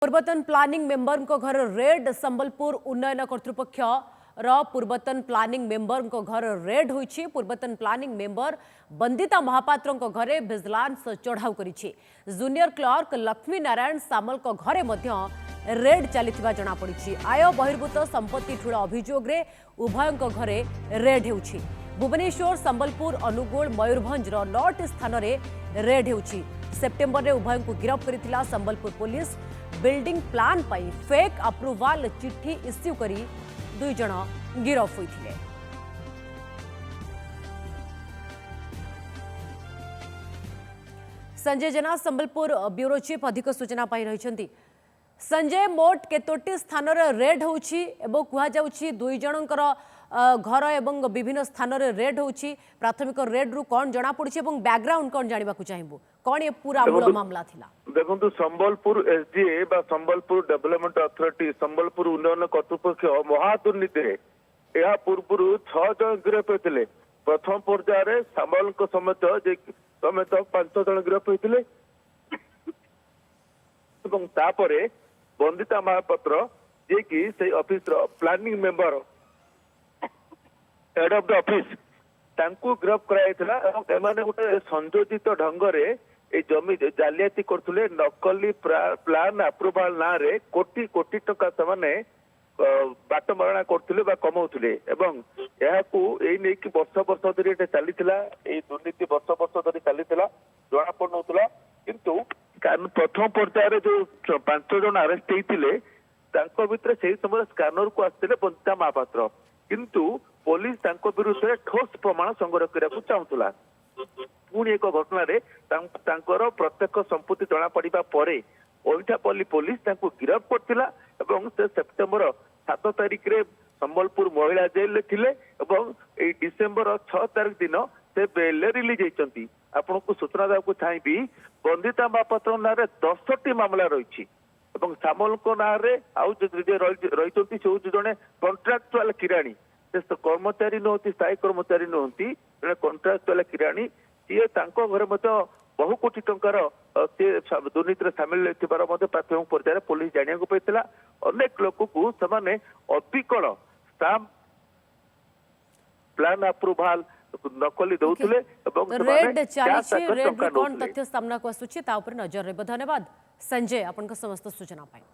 पूर्वतन planning member को घर रेड संबलपुर उन्नयन कर्तृपक्ष पूर्वतन प्लानिंग मेंबर को घर रेड होईछि। पूर्वतन प्लानिंग मेंबर बंदिता महापात्र को घरे विजिलेंस चढ़ाऊ करिछि। जूनियर क्लर्क लक्ष्मी नारायण सामल को घरे मध्य रेड चलिथिबा जणा पड़िछि। आय बहिर्भूत संपत्ति ठूल अभियोग रे उभय घरे रेड हेउछि। भुवनेश्वर संबलपुर अनुगुल मयूरभंज 9टी स्थान रे रेड हेउछि। सेप्टेम्बर रे उभय को गिरफ्त करिथिला संबलपुर पुलिस। बिल्डिंग प्लान पाई फेक अप्रूवाल चिट्ठी इश्यू करी 2 जण गिरफ होइथिले। संजय जेना संबलपुर ब्यूरो चीफ अधिक सूचना पाई रहिछंती। संजय मोट केतोटी स्थान रे रेड होउछि एवं कुहा जाउछि 2 जनकर घर एवं विभिन्न स्थान रे रेड होउछि। प्राथमिक रेड रु कोन जणा पड़छि एवं बैकग्राउंड कोन जानिबा को चाहिबो कोन ये पूरा मूल मामला थिला। देखो संबलपुर एसडीए बा संबलपुर डेवलपमेंट अथॉरिटी संबलपुर उन्नयन कर्तृपक्ष महादुर्नीति यह पूर्व 6 जन गिरफ होते। प्रथम पर्यायर सामल समेत 5 जन गिरफ होते। बंदिता महापात्र जे कि से office planning member head of the office तांकू गिरफ कराइथिला। एमाने गोटे संयोजित ढंग रे ए जमी जालियाती करथुले। नकली प्लान अप्रूवल ना रे कोटी कोटी टका समाने बाट मरणा करथुले बा कमाउथुले एवं एहाकू एई नै कि वर्ष वर्ष धरि एटा चलीथिला। एई दुर्नीति वर्ष वर्ष धरि चलीथिला जणा पडनथुला। किंतु प्रथम पर्यायर जो 5 जन अरेस्ट होइथिले तांको भितर सेही समय स्कैनर को आस्थिले बंदिता महापात्र। किंतु पुलिस तांको विरुद्ध में ठोस प्रमाण संग्रह करने चाहूला। पुणी एक घटना रे तांकर प्रत्यक्ष संपत्ति जना पड़ा पर ओइठापल्ली पुलिस तांको गिरफ करथिला एवं से सेप्टेम्बर 7 तारिख रे संबलपुर महिला जेल रे थिले एवं ए डिसेंबर 6 तारिख दिन से बेल रिलीज होइचंती। आपनको सूचना देବାକୁ चाहेबी बंदिता महापात्र नारे 10टी मामला रही एवं सामल को नारे आउ रही से जड़े कंट्राक्चुअल किराणी कर्मचारी नुहति स्थायी कर्मचारी नुहति जड़े कंट्राक्चुअल किराणी सी घर बहु कोटी टंकार दुर्नीति सामिल प्राथमिक पर्यायर पुलिस जाना पाइला। अनेक लोक को समाने अविकल स्टाम्प प्लान अप्रूवाल नकली दौले। रेड चली रेड कौन तथ्य सामना को आसुछि ता ऊपर नजर रहबो। धन्यवाद संजय आपन समस्त सूचना पाई।